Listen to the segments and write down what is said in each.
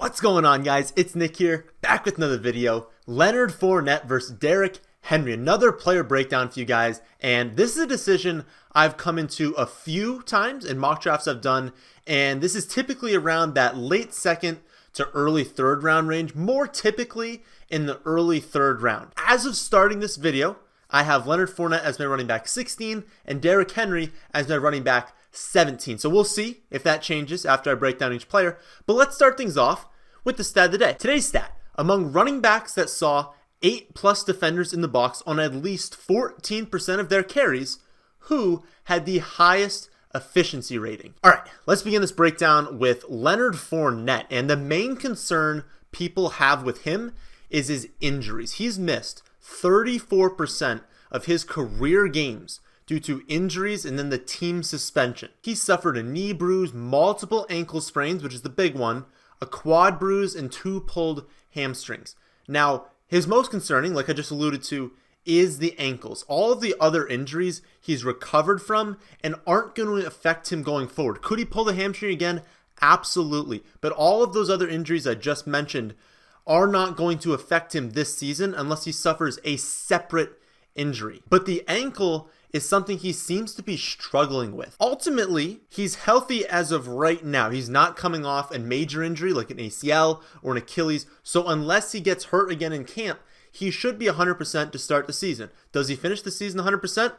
What's going on, guys? It's Nick here, back with another video. Leonard Fournette versus Derrick Henry, another player breakdown for you guys. And this is a decision I've come into a few times in mock drafts I've done. And this is typically around that late second to early third round range, more typically in the early third round. As of starting this video, I have Leonard Fournette as my running back 16 and Derrick Henry as my running back 17. So we'll see if that changes after I break down each player. But let's start things off with the stat of the day. Today's stat: among running backs that saw 8+ defenders in the box on at least 14% of their carries, who had the highest efficiency rating? All right, let's begin this breakdown with Leonard Fournette. And the main concern people have with him is his injuries. He's missed 34% of his career games due to injuries and then the team suspension. He suffered a knee bruise, multiple ankle sprains, which is the big one, a quad bruise, and 2 pulled hamstrings. Now, his most concerning, like I just alluded to, is the ankles. All of the other injuries he's recovered from and aren't going to affect him going forward. Could he pull the hamstring again? Absolutely. But all of those other injuries I just mentioned are not going to affect him this season unless he suffers a separate injury. But the ankle is something he seems to be struggling with. Ultimately, he's healthy as of right now. He's not coming off a major injury like an ACL or an Achilles. So unless he gets hurt again in camp, he should be 100% to start the season. Does he finish the season 100%?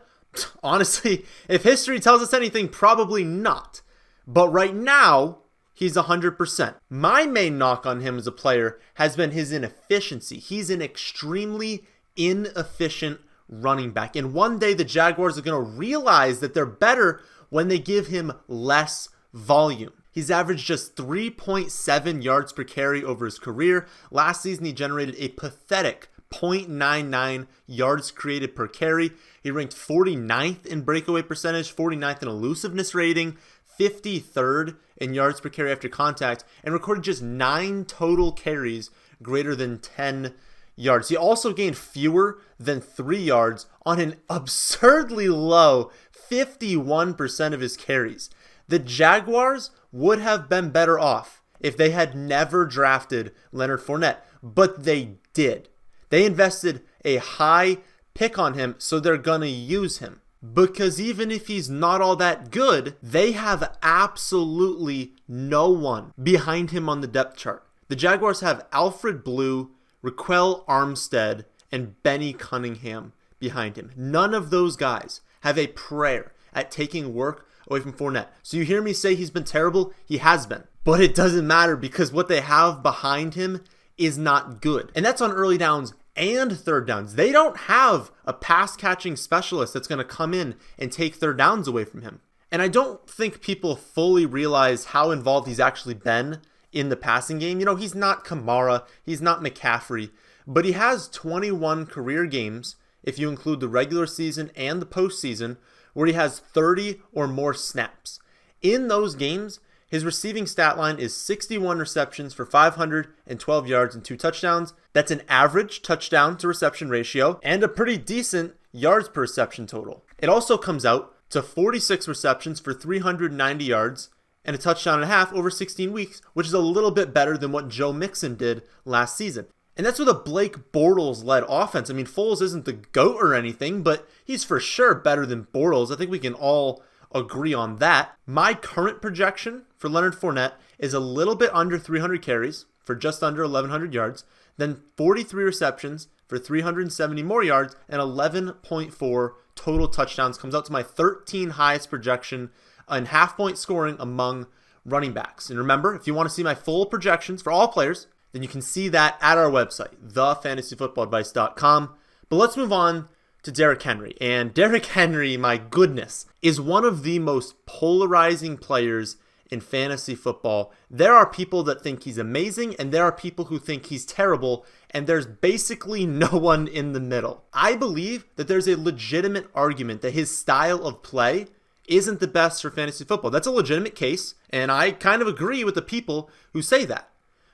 Honestly, if history tells us anything, probably not. But right now, he's 100%. My main knock on him as a player has been his inefficiency. He's an extremely inefficient running back. And one day the Jaguars are going to realize that they're better when they give him less volume. He's averaged just 3.7 yards per carry over his career. Last season, he generated a pathetic 0.99 yards created per carry. He ranked 49th in breakaway percentage, 49th in elusiveness rating, 53rd in yards per carry after contact, and recorded just 9 total carries greater than 10 yards. He also gained fewer than 3 yards on an absurdly low 51% of his carries. The Jaguars would have been better off if they had never drafted Leonard Fournette, but they did. They invested a high pick on him, so they're gonna use him. Because even if he's not all that good, they have absolutely no one behind him on the depth chart. The Jaguars have Alfred Blue, Raquel Armstead, and Benny Cunningham behind him. None of those guys have a prayer at taking work away from Fournette. So you hear me say he's been terrible? He has been. But it doesn't matter because what they have behind him is not good. And that's on early downs and third downs. They don't have a pass catching specialist that's going to come in and take third downs away from him. And I don't think people fully realize how involved he's actually been in the passing game. You know, he's not Kamara, he's not McCaffrey, but he has 21 career games, if you include the regular season and the postseason, where he has 30 or more snaps. In those games, his receiving stat line is 61 receptions for 512 yards and 2 touchdowns. That's an average touchdown to reception ratio and a pretty decent yards per reception total. It also comes out to 46 receptions for 390 yards and a touchdown and a half over 16 weeks, which is a little bit better than what Joe Mixon did last season. And that's with a Blake Bortles-led offense. I mean, Foles isn't the GOAT or anything, but he's for sure better than Bortles. I think we can all agree on that. My current projection for Leonard Fournette is a little bit under 300 carries for just under 1,100 yards, then 43 receptions for 370 more yards, and 11.4 total touchdowns. Comes out to my 13 highest projection in half-point scoring among running backs. And remember, if you want to see my full projections for all players, then you can see that at our website, thefantasyfootballadvice.com. But let's move on to Derrick Henry. And Derrick Henry, my goodness, is one of the most polarizing players in fantasy football. There are people that think he's amazing, and there are people who think he's terrible, and there's basically no one in the middle. I believe that there's a legitimate argument that his style of play isn't the best for fantasy football. That's a legitimate case, and I kind of agree with the people who say that.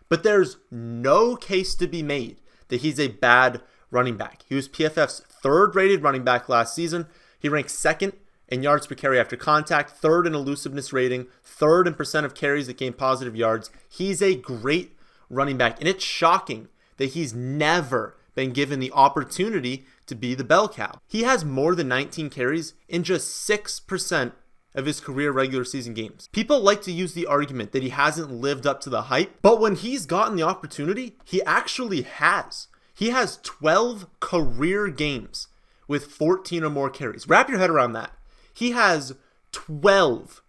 But there's no case to be made that he's a bad running back. He was PFF's third-rated running back last season. He ranked second in yards per carry after contact, third in elusiveness rating, third in percent of carries that gain positive yards. He's a great running back, and it's shocking that he's never been given the opportunity to be the bell cow. He has more than 19 carries in just 6% of his career regular season games. People like to use the argument that he hasn't lived up to the hype, but when he's gotten the opportunity, he actually has. He has 12 career games with 14 or more carries. Wrap your head around that. He has 12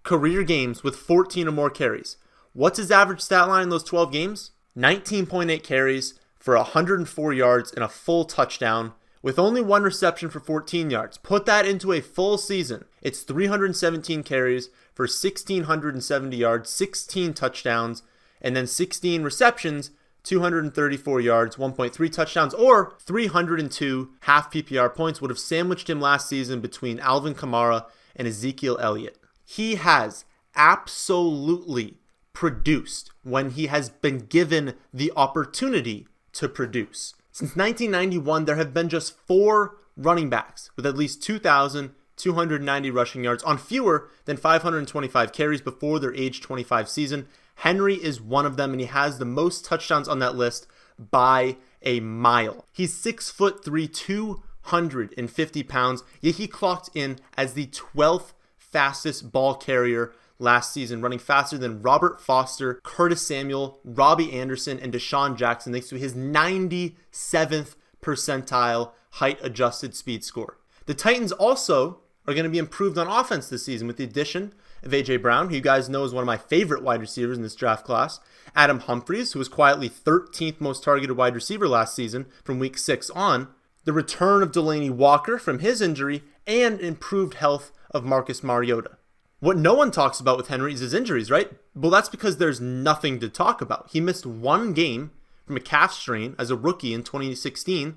career games with 14 or more carries. What's his average stat line in those 12 games? 19.8 carries for 104 yards and a full touchdown, with only one reception for 14 yards. Put that into a full season. It's 317 carries for 1,670 yards, 16 touchdowns, and then 16 receptions, 234 yards, 1.3 touchdowns, or 302 half PPR points would have sandwiched him last season between Alvin Kamara and Ezekiel Elliott. He has absolutely produced when he has been given the opportunity to produce. Since 1991, there have been just 4 running backs with at least 2,290 rushing yards on fewer than 525 carries before their age 25 season. Henry is one of them, and he has the most touchdowns on that list by a mile. He's 6'3", 250 pounds, yet he clocked in as the 12th fastest ball carrier last season, running faster than Robert Foster, Curtis Samuel, Robbie Anderson, and Deshaun Jackson, thanks to his 97th percentile height-adjusted speed score. The Titans also are going to be improved on offense this season with the addition of A.J. Brown, who you guys know is one of my favorite wide receivers in this draft class, Adam Humphries, who was quietly 13th most targeted wide receiver last season from week 6 on, the return of Delaney Walker from his injury, and improved health of Marcus Mariota. What no one talks about with Henry is his injuries, right? Well, that's because there's nothing to talk about. He missed one game from a calf strain as a rookie in 2016,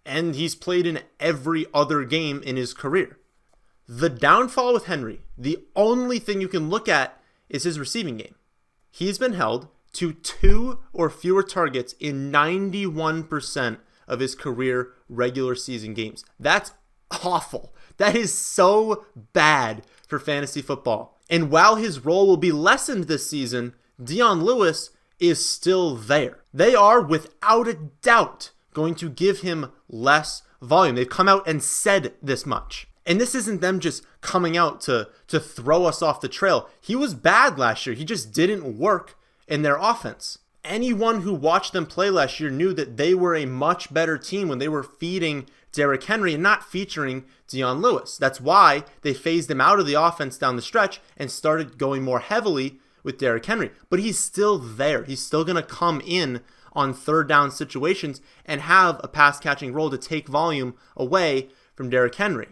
and he's played in every other game in his career. The downfall with Henry, the only thing you can look at is his receiving game. He's been held to 2 or fewer targets in 91% of his career regular season games. That's awful. That is so bad for fantasy football. And while his role will be lessened this season, Dion Lewis is still there. They are, without a doubt, going to give him less volume. They've come out and said this much. And this isn't them just coming out to throw us off the trail. He was bad last year. He just didn't work in their offense. Anyone who watched them play last year knew that they were a much better team when they were feeding Derrick Henry and not featuring Dion Lewis. That's why they phased him out of the offense down the stretch and started going more heavily with Derrick Henry. But he's still there. He's still going to come in on third down situations and have a pass catching role to take volume away from Derrick Henry.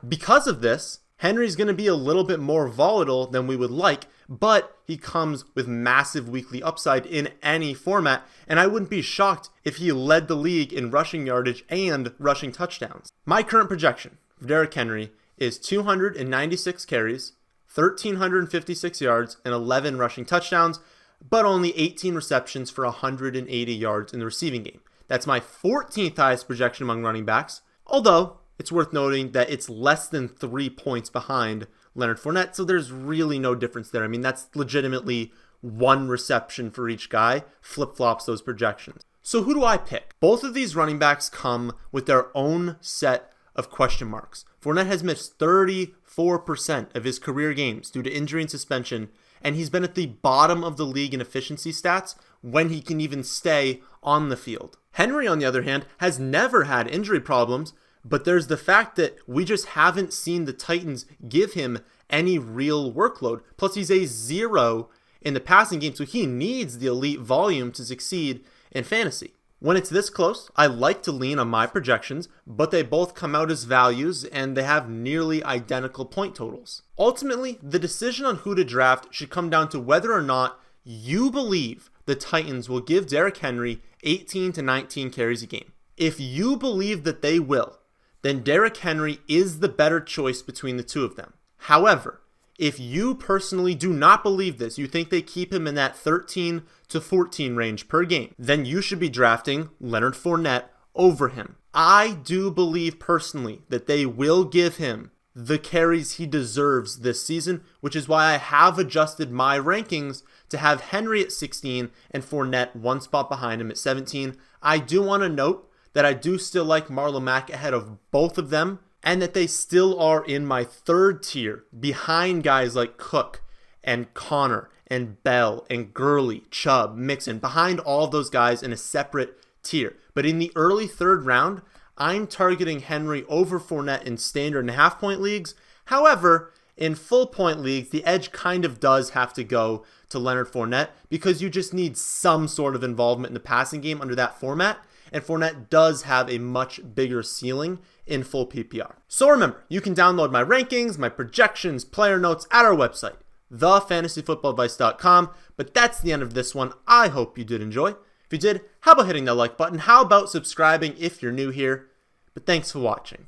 Because of this, Henry's going to be a little bit more volatile than we would like, but he comes with massive weekly upside in any format, and I wouldn't be shocked if he led the league in rushing yardage and rushing touchdowns. My current projection for Derrick Henry is 296 carries, 1,356 yards, and 11 rushing touchdowns, but only 18 receptions for 180 yards in the receiving game. That's my 14th highest projection among running backs, although it's worth noting that it's less than 3 points behind Leonard Fournette, so there's really no difference there. I mean, that's legitimately one reception for each guy, flip-flops those projections. So who do I pick? Both of these running backs come with their own set of question marks. Fournette has missed 34% of his career games due to injury and suspension, and he's been at the bottom of the league in efficiency stats when he can even stay on the field. Henry, on the other hand, has never had injury problems, but there's the fact that we just haven't seen the Titans give him any real workload. Plus, he's a 0 in the passing game, so he needs the elite volume to succeed in fantasy. When it's this close, I like to lean on my projections, but they both come out as values and they have nearly identical point totals. Ultimately, the decision on who to draft should come down to whether or not you believe the Titans will give Derrick Henry 18 to 19 carries a game. If you believe that they will, then Derrick Henry is the better choice between the two of them. However, if you personally do not believe this, you think they keep him in that 13 to 14 range per game, then you should be drafting Leonard Fournette over him. I do believe personally that they will give him the carries he deserves this season, which is why I have adjusted my rankings to have Henry at 16 and Fournette one spot behind him at 17. I do want to note that I do still like Marlon Mack ahead of both of them, and that they still are in my third tier behind guys like Cook and Connor and Bell and Gurley, Chubb, Mixon, behind all of those guys in a separate tier. But in the early third round, I'm targeting Henry over Fournette in standard and half-point leagues. However, in full-point leagues, the edge kind of does have to go to Leonard Fournette because you just need some sort of involvement in the passing game under that format, and Fournette does have a much bigger ceiling in full PPR. So remember, you can download my rankings, my projections, player notes at our website, thefantasyfootballadvice.com. But that's the end of this one. I hope you did enjoy. If you did, how about hitting that like button? How about subscribing if you're new here? But thanks for watching.